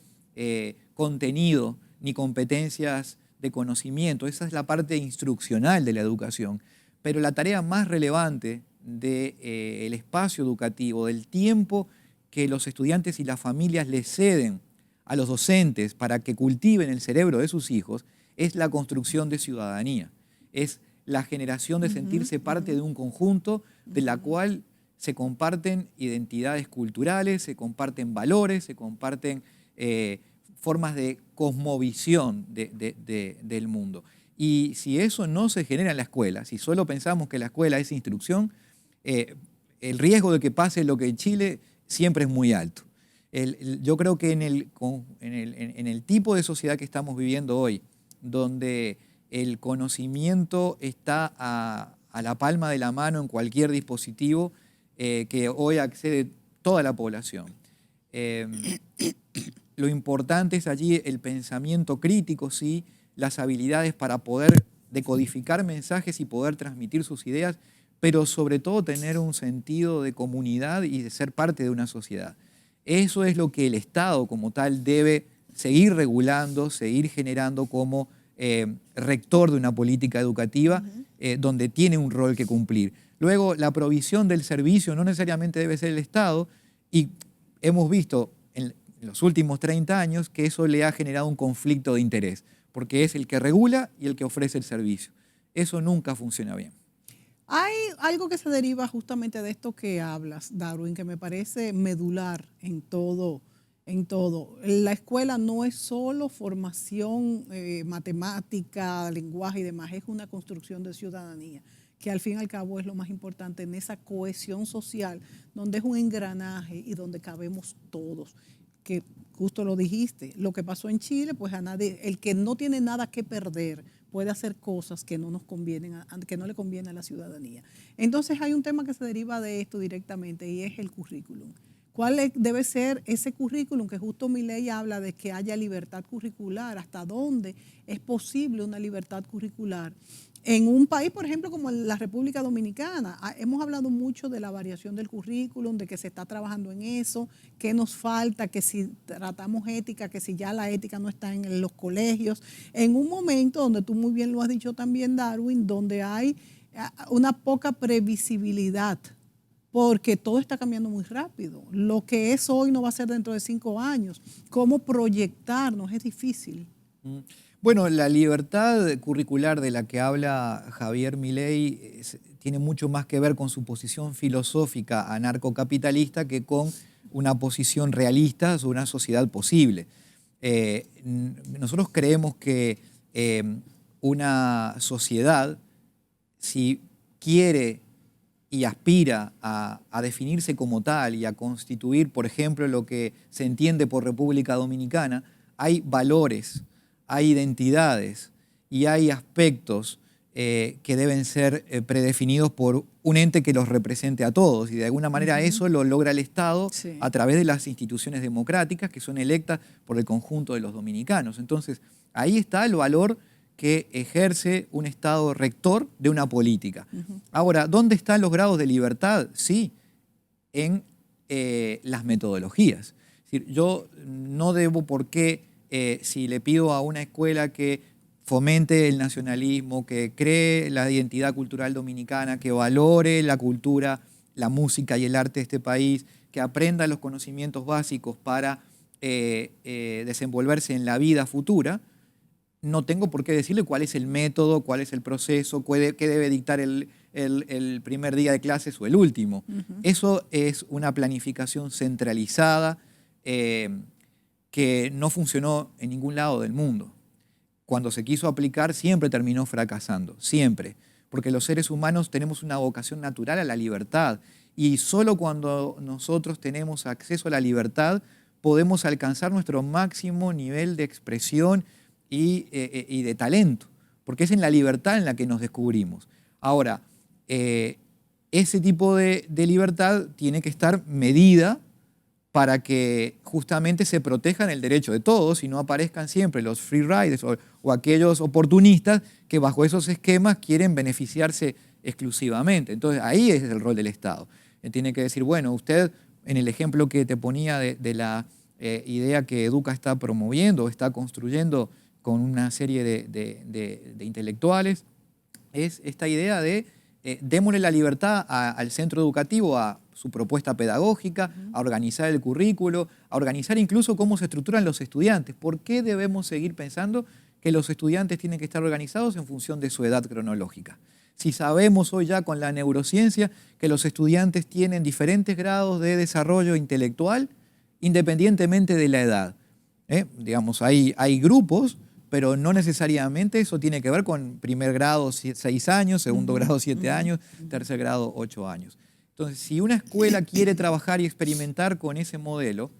Speaker 2: contenido ni competencias de conocimiento, esa es la parte instruccional de la educación. Pero la tarea más relevante del espacio educativo, del tiempo que los estudiantes y las familias le ceden a los docentes para que cultiven el cerebro de sus hijos, es la construcción de ciudadanía, es la generación de sentirse parte de un conjunto de la cual se comparten identidades culturales, se comparten valores, se comparten formas de cosmovisión del mundo. Y si eso no se genera en la escuela, si solo pensamos que la escuela es instrucción, el riesgo de que pase lo que en Chile siempre es muy alto. Yo creo que en el tipo de sociedad que estamos viviendo hoy, donde el conocimiento está a la palma de la mano en cualquier dispositivo que hoy accede toda la población. Lo importante es allí el pensamiento crítico, sí, las habilidades para poder decodificar mensajes y poder transmitir sus ideas, pero sobre todo tener un sentido de comunidad y de ser parte de una sociedad. Eso es lo que el Estado como tal debe seguir regulando, seguir generando como rector de una política educativa donde tiene un rol que cumplir. Luego, la provisión del servicio no necesariamente debe ser el Estado y hemos visto en los últimos 30 años que eso le ha generado un conflicto de interés, porque es el que regula y el que ofrece el servicio. Eso nunca funciona bien.
Speaker 1: Hay algo que se deriva justamente de esto que hablas, Darwin, que me parece medular en todo. La escuela no es solo formación matemática, lenguaje y demás, es una construcción de ciudadanía, que al fin y al cabo es lo más importante en esa cohesión social, donde es un engranaje y donde cabemos todos. Que justo lo dijiste, lo que pasó en Chile, pues a nadie, el que no tiene nada que perder puede hacer cosas que no nos convienen, que no le conviene a la ciudadanía. Entonces hay un tema que se deriva de esto directamente y es el currículum. ¿Cuál debe ser ese currículum? Que justo Milei habla de que haya libertad curricular. ¿Hasta dónde es posible una libertad curricular? En un país, por ejemplo, como la República Dominicana, hemos hablado mucho de la variación del currículum, de que se está trabajando en eso, que nos falta, que si tratamos ética, que si ya la ética no está en los colegios. En un momento donde tú muy bien lo has dicho también, Darwin, donde hay una poca previsibilidad, porque todo está cambiando muy rápido. Lo que es hoy no va a ser dentro de 5 años. ¿Cómo proyectarnos? Es difícil.
Speaker 2: Bueno, la libertad curricular de la que habla Javier Milei tiene mucho más que ver con su posición filosófica anarcocapitalista que con una posición realista sobre una sociedad posible. Nosotros creemos que una sociedad, si quiere y aspira a definirse como tal y a constituir, por ejemplo, lo que se entiende por República Dominicana, hay valores, hay identidades y hay aspectos que deben ser predefinidos por un ente que los represente a todos. Y de alguna manera eso lo logra el Estado a través de las instituciones democráticas que son electas por el conjunto de los dominicanos. Entonces, ahí está el valor que ejerce un Estado rector de una política. Ahora, ¿dónde están los grados de libertad? Sí, en las metodologías. Es decir, yo no debo por qué, si le pido a una escuela que fomente el nacionalismo, que cree la identidad cultural dominicana, que valore la cultura, la música y el arte de este país, que aprenda los conocimientos básicos para desenvolverse en la vida futura, no tengo por qué decirle cuál es el método, cuál es el proceso, qué debe dictar el primer día de clases o el último. Eso es una planificación centralizada, que no funcionó en ningún lado del mundo. Cuando se quiso aplicar siempre terminó fracasando, siempre. Porque los seres humanos tenemos una vocación natural a la libertad y solo cuando nosotros tenemos acceso a la libertad podemos alcanzar nuestro máximo nivel de expresión y de talento, porque es en la libertad en la que nos descubrimos. Ahora, ese tipo de libertad tiene que estar medida para que justamente se protejan el derecho de todos y no aparezcan siempre los free riders o aquellos oportunistas que bajo esos esquemas quieren beneficiarse exclusivamente. Entonces ahí es el rol del Estado. Tiene que decir, bueno, usted en el ejemplo que te ponía de la idea que Educa está promoviendo, está construyendo con una serie de intelectuales, es esta idea de démosle la libertad al centro educativo, a su propuesta pedagógica, a organizar el currículo, a organizar incluso cómo se estructuran los estudiantes. ¿Por qué debemos seguir pensando que los estudiantes tienen que estar organizados en función de su edad cronológica? Si sabemos hoy ya con la neurociencia que los estudiantes tienen diferentes grados de desarrollo intelectual independientemente de la edad. Digamos, hay grupos, pero no necesariamente eso tiene que ver con primer grado 6 años, segundo grado 7 años, tercer grado 8 años. Entonces, si una escuela quiere trabajar y experimentar con ese modelo,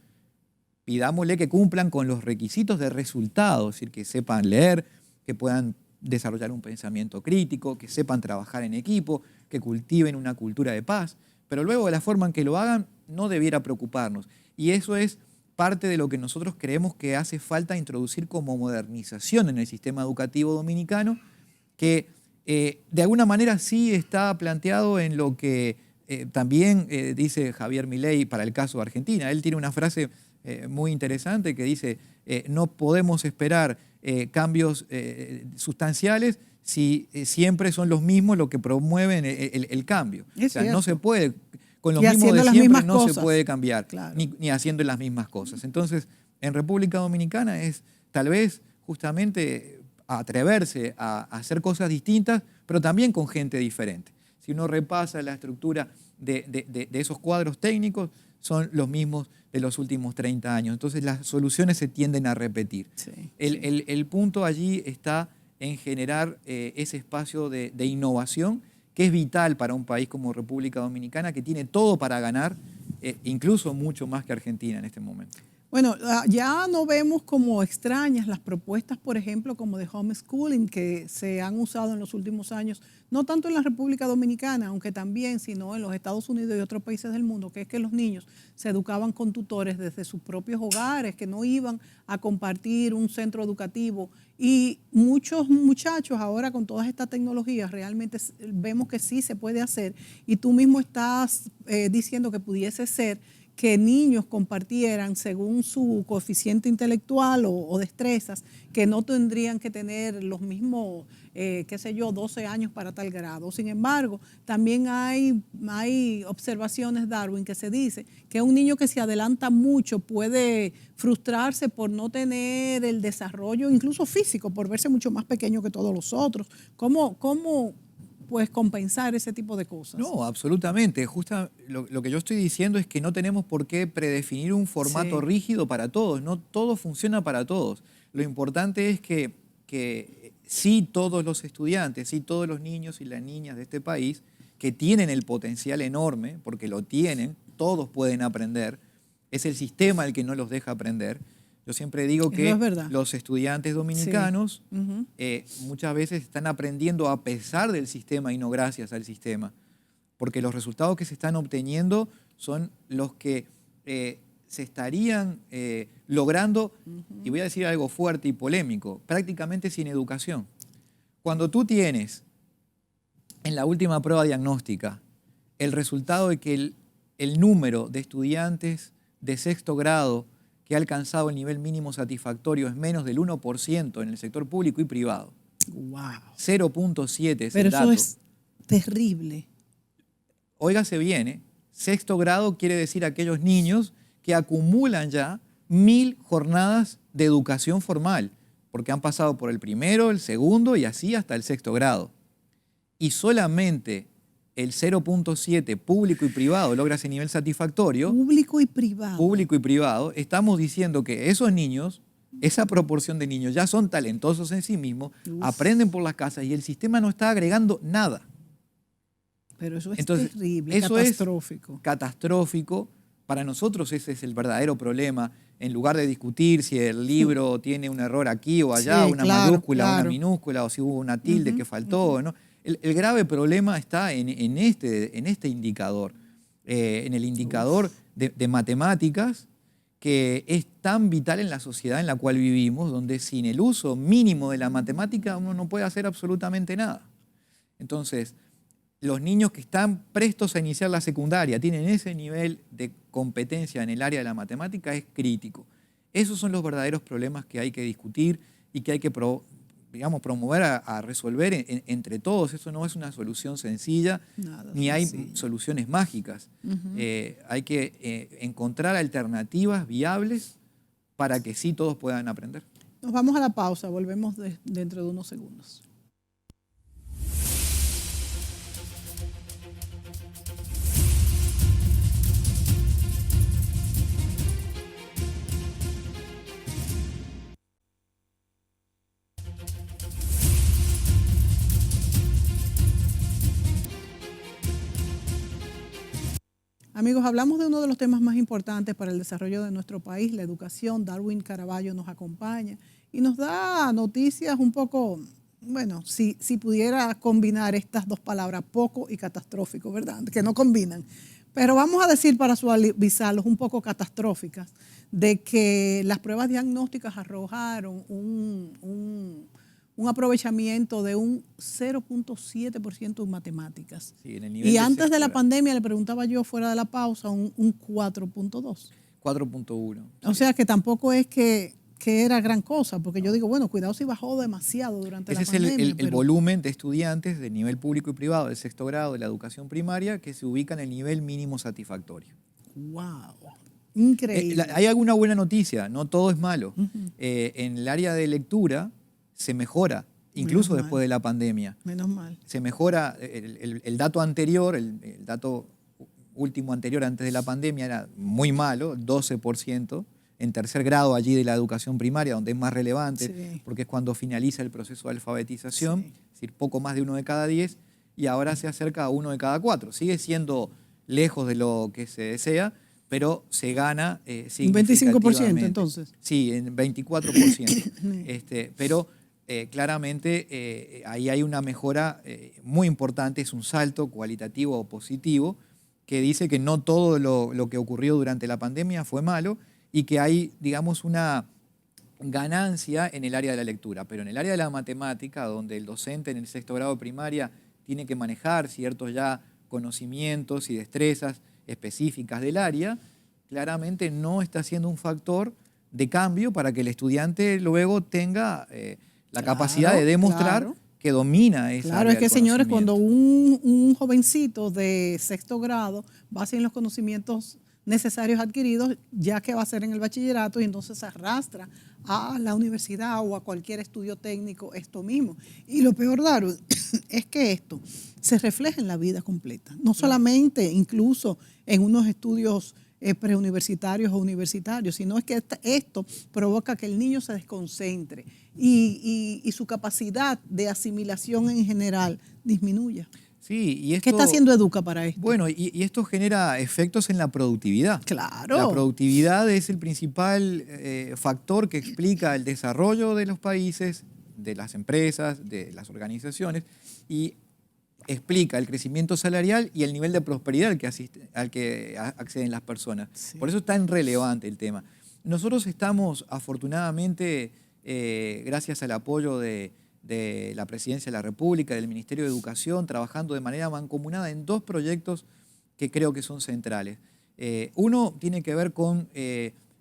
Speaker 2: pidámosle que cumplan con los requisitos de resultados, es decir, que sepan leer, que puedan desarrollar un pensamiento crítico, que sepan trabajar en equipo, que cultiven una cultura de paz, pero luego de la forma en que lo hagan no debiera preocuparnos. Y eso es parte de lo que nosotros creemos que hace falta introducir como modernización en el sistema educativo dominicano, que de alguna manera sí está planteado en lo que también dice Javier Milei para el caso de Argentina. Él tiene una frase muy interesante que dice, no podemos esperar cambios sustanciales si siempre son los mismos los que promueven el cambio. O sea, no se puede, con lo mismo de siempre no se puede cambiar, claro, ni haciendo las mismas cosas. Entonces, en República Dominicana es tal vez justamente atreverse a hacer cosas distintas, pero también con gente diferente. Si uno repasa la estructura de esos cuadros técnicos, son los mismos de los últimos 30 años. Entonces las soluciones se tienden a repetir. Sí, el punto allí está en generar ese espacio de innovación que es vital para un país como República Dominicana, que tiene todo para ganar, incluso mucho más que Argentina en este momento.
Speaker 1: Bueno, ya no vemos como extrañas las propuestas, por ejemplo, como de homeschooling que se han usado en los últimos años, no tanto en la República Dominicana, aunque también, sino en los Estados Unidos y otros países del mundo, que es que los niños se educaban con tutores desde sus propios hogares, que no iban a compartir un centro educativo. Y muchos muchachos ahora con todas estas tecnologías realmente vemos que sí se puede hacer. Y tú mismo estás diciendo que pudiese ser que niños compartieran según su coeficiente intelectual o destrezas, que no tendrían que tener los mismos, 12 años para tal grado. Sin embargo, también hay observaciones, Darwin, que se dice que un niño que se adelanta mucho puede frustrarse por no tener el desarrollo, incluso físico, por verse mucho más pequeño que todos los otros. ¿Cómo pues compensar ese tipo de cosas?
Speaker 2: No, absolutamente. Justo lo que yo estoy diciendo es que no tenemos por qué predefinir un formato rígido para todos. No todo funciona para todos. Lo importante es que sí todos los estudiantes, sí todos los niños y las niñas de este país que tienen el potencial enorme, porque lo tienen, todos pueden aprender, es el sistema el que no los deja aprender. Yo siempre digo que los estudiantes dominicanos muchas veces están aprendiendo a pesar del sistema y no gracias al sistema, porque los resultados que se están obteniendo son los que se estarían logrando, y voy a decir algo fuerte y polémico, prácticamente sin educación. Cuando tú tienes en la última prueba diagnóstica el resultado de que el número de estudiantes de sexto grado que ha alcanzado el nivel mínimo satisfactorio es menos del 1% en el sector público y privado.
Speaker 1: ¡Wow!
Speaker 2: 0.7 es
Speaker 1: Pero
Speaker 2: el dato.
Speaker 1: Eso es terrible.
Speaker 2: Óigase bien, sexto grado quiere decir aquellos niños que acumulan ya 1000 jornadas de educación formal, porque han pasado por el primero, el segundo y así hasta el sexto grado. Y solamente el 0.7 público y privado logra ese nivel satisfactorio,
Speaker 1: Público y privado.
Speaker 2: estamos diciendo que esos niños, esa proporción de niños ya son talentosos en sí mismos,
Speaker 1: Uf.
Speaker 2: aprenden por las casas y el sistema no está agregando nada.
Speaker 1: Pero eso es
Speaker 2: Entonces,
Speaker 1: terrible,
Speaker 2: eso
Speaker 1: catastrófico.
Speaker 2: es catastrófico. Para nosotros ese es el verdadero problema. En lugar de discutir si el libro tiene un error aquí o allá,
Speaker 1: Sí,
Speaker 2: una
Speaker 1: claro,
Speaker 2: mayúscula,
Speaker 1: claro.
Speaker 2: una minúscula, o si hubo una tilde que faltó, ¿no? El grave problema está en este indicador, en el indicador de matemáticas, que es tan vital en la sociedad en la cual vivimos, donde sin el uso mínimo de la matemática uno no puede hacer absolutamente nada. Entonces, los niños que están prestos a iniciar la secundaria tienen ese nivel de competencia en el área de la matemática, es crítico. Esos son los verdaderos problemas que hay que discutir y que hay que promover a resolver entre todos. Eso no es una solución sencilla, ni hay soluciones mágicas. Hay que encontrar alternativas viables para que sí todos puedan aprender.
Speaker 1: Nos vamos a la pausa, volvemos dentro de unos segundos. Amigos, hablamos de uno de los temas más importantes para el desarrollo de nuestro país, la educación. Darwin Caraballo nos acompaña y nos da noticias un poco, bueno, si pudiera combinar estas dos palabras, poco y catastrófico, ¿verdad? Que no combinan. Pero vamos a decir, para suavizarlos, un poco catastróficas, de que las pruebas diagnósticas arrojaron un aprovechamiento de un 0.7% en matemáticas.
Speaker 2: Sí, en el nivel
Speaker 1: y antes de la pandemia, le preguntaba yo fuera de la pausa, un 4.2.
Speaker 2: 4.1.
Speaker 1: O sea que tampoco es que era gran cosa, porque yo digo, bueno, cuidado si bajó demasiado durante la pandemia.
Speaker 2: Ese es el volumen de estudiantes de nivel público y privado del sexto grado de la educación primaria que se ubica en el nivel mínimo satisfactorio.
Speaker 1: ¡Wow! Increíble.
Speaker 2: Hay alguna buena noticia, no todo es malo. En el área de lectura se mejora, incluso después de la pandemia.
Speaker 1: Menos mal.
Speaker 2: Se mejora, el dato anterior, el dato último anterior antes de la pandemia era muy malo, 12%, en tercer grado allí de la educación primaria, donde es más relevante, porque es cuando finaliza el proceso de alfabetización, es decir, poco más de 1 de cada 10, y ahora se acerca a 1 de cada 4. Sigue siendo lejos de lo que se desea, pero se gana significativamente.
Speaker 1: ¿Un 25% entonces?
Speaker 2: Sí, en 24%. Pero claramente ahí hay una mejora muy importante, es un salto cualitativo o positivo que dice que no todo lo que ocurrió durante la pandemia fue malo y que hay, digamos, una ganancia en el área de la lectura. Pero en el área de la matemática, donde el docente en el sexto grado de primaria tiene que manejar ciertos ya conocimientos y destrezas específicas del área, claramente no está siendo un factor de cambio para que el estudiante luego tenga la capacidad de demostrar que domina esa área.
Speaker 1: Claro, es que señores, cuando un jovencito de sexto grado va sin los conocimientos necesarios adquiridos, ya que va a ser en el bachillerato, y entonces se arrastra a la universidad o a cualquier estudio técnico esto mismo. Y lo peor, Darwin, es que esto se refleja en la vida completa, no solamente incluso en unos estudios preuniversitarios o universitarios, sino es que esto provoca que el niño se desconcentre y su capacidad de asimilación en general disminuya.
Speaker 2: Sí, y esto,
Speaker 1: ¿qué está haciendo Educa para esto?
Speaker 2: Bueno, y esto genera efectos en la productividad.
Speaker 1: Claro.
Speaker 2: La productividad es el principal factor que explica el desarrollo de los países, de las empresas, de las organizaciones, y explica el crecimiento salarial y el nivel de prosperidad al que acceden las personas. Sí. Por eso es tan relevante el tema. Nosotros estamos, afortunadamente, gracias al apoyo de la Presidencia de la República, del Ministerio de Educación, trabajando de manera mancomunada en 2 proyectos que creo que son centrales. Uno tiene que ver con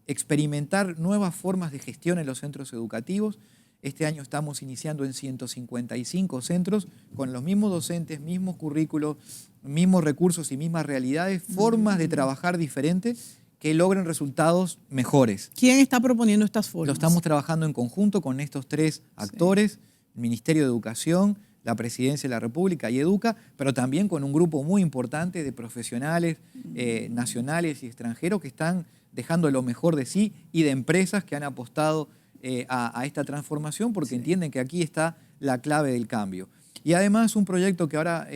Speaker 2: experimentar nuevas formas de gestión en los centros educativos. Este año estamos iniciando en 155 centros con los mismos docentes, mismos currículos, mismos recursos y mismas realidades, formas de trabajar diferentes que logren resultados mejores.
Speaker 1: ¿Quién está proponiendo estas formas?
Speaker 2: Lo estamos trabajando en conjunto con estos 3 actores, el Ministerio de Educación, la Presidencia de la República y Educa, pero también con un grupo muy importante de profesionales nacionales y extranjeros que están dejando lo mejor de sí y de empresas que han apostado a esta transformación porque entienden que aquí está la clave del cambio. Y además un proyecto que ahora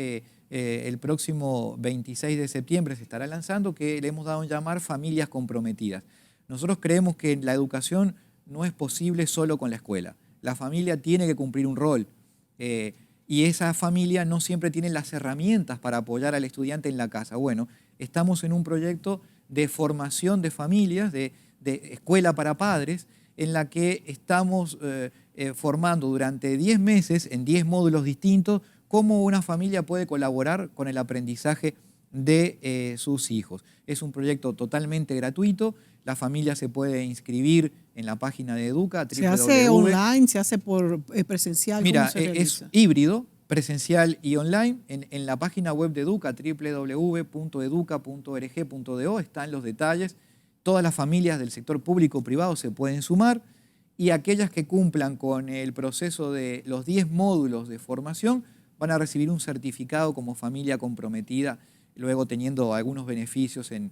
Speaker 2: el próximo 26 de septiembre se estará lanzando, que le hemos dado en llamar Familias Comprometidas. Nosotros creemos que la educación no es posible solo con la escuela. La familia tiene que cumplir un rol y esa familia no siempre tiene las herramientas para apoyar al estudiante en la casa. Bueno, estamos en un proyecto de formación de familias, de escuela para padres, en la que estamos formando durante 10 meses, en 10 módulos distintos, cómo una familia puede colaborar con el aprendizaje de sus hijos. Es un proyecto totalmente gratuito, la familia se puede inscribir en la página de Educa.
Speaker 1: ¿Se hace online, se hace por presencial?
Speaker 2: Mira,
Speaker 1: ¿cómo se realiza?
Speaker 2: es híbrido, presencial y online. En la página web de Educa, www.educa.org.do, están los detalles. Todas las familias del sector público-privado se pueden sumar y aquellas que cumplan con el proceso de los 10 módulos de formación van a recibir un certificado como familia comprometida, luego teniendo algunos beneficios en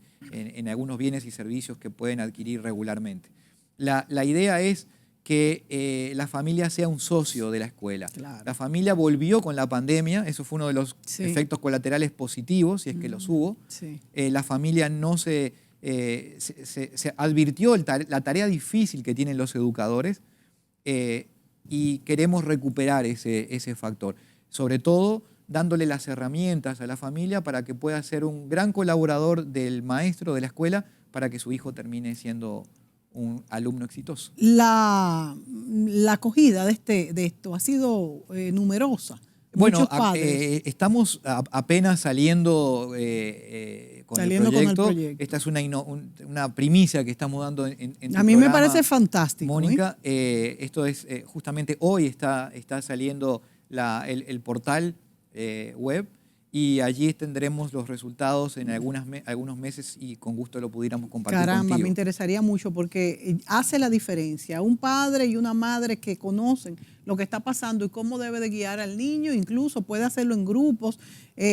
Speaker 2: algunos bienes y servicios que pueden adquirir regularmente. La idea es que la familia sea un socio de la escuela.
Speaker 1: Claro.
Speaker 2: La familia volvió con la pandemia, eso fue uno de los efectos colaterales positivos, si es que los hubo.
Speaker 1: Sí.
Speaker 2: La familia no se advirtió la tarea difícil que tienen los educadores y queremos recuperar ese factor. Sobre todo dándole las herramientas a la familia para que pueda ser un gran colaborador del maestro de la escuela para que su hijo termine siendo un alumno exitoso.
Speaker 1: La acogida de esto ha sido numerosa.
Speaker 2: Bueno,
Speaker 1: Muchos padres.
Speaker 2: estamos apenas saliendo con el proyecto. Esta es una primicia que estamos dando en tu
Speaker 1: A mí me
Speaker 2: programa,
Speaker 1: parece fantástico.
Speaker 2: Mónica, esto es justamente hoy está saliendo el portal web y allí tendremos los resultados en algunos meses y con gusto lo pudiéramos compartir contigo.
Speaker 1: Me interesaría mucho porque hace la diferencia. Un padre y una madre que conocen lo que está pasando y cómo debe de guiar al niño, incluso puede hacerlo en grupos.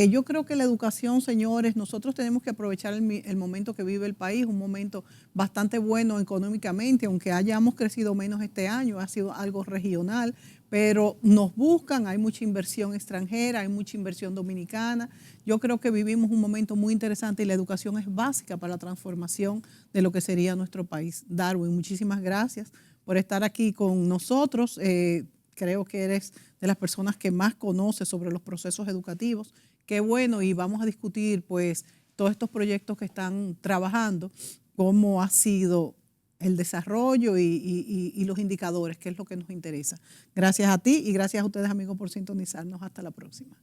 Speaker 1: Yo creo que la educación, señores, nosotros tenemos que aprovechar el momento que vive el país, un momento bastante bueno económicamente, aunque hayamos crecido menos este año, ha sido algo regional, pero nos buscan, hay mucha inversión extranjera, hay mucha inversión dominicana. Yo creo que vivimos un momento muy interesante y la educación es básica para la transformación de lo que sería nuestro país. Darwin, muchísimas gracias por estar aquí con nosotros. Creo que eres de las personas que más conoce sobre los procesos educativos. Qué bueno, y vamos a discutir pues todos estos proyectos que están trabajando, cómo ha sido el desarrollo y los indicadores, que es lo que nos interesa. Gracias a ti y gracias a ustedes, amigos, por sintonizarnos. Hasta la próxima.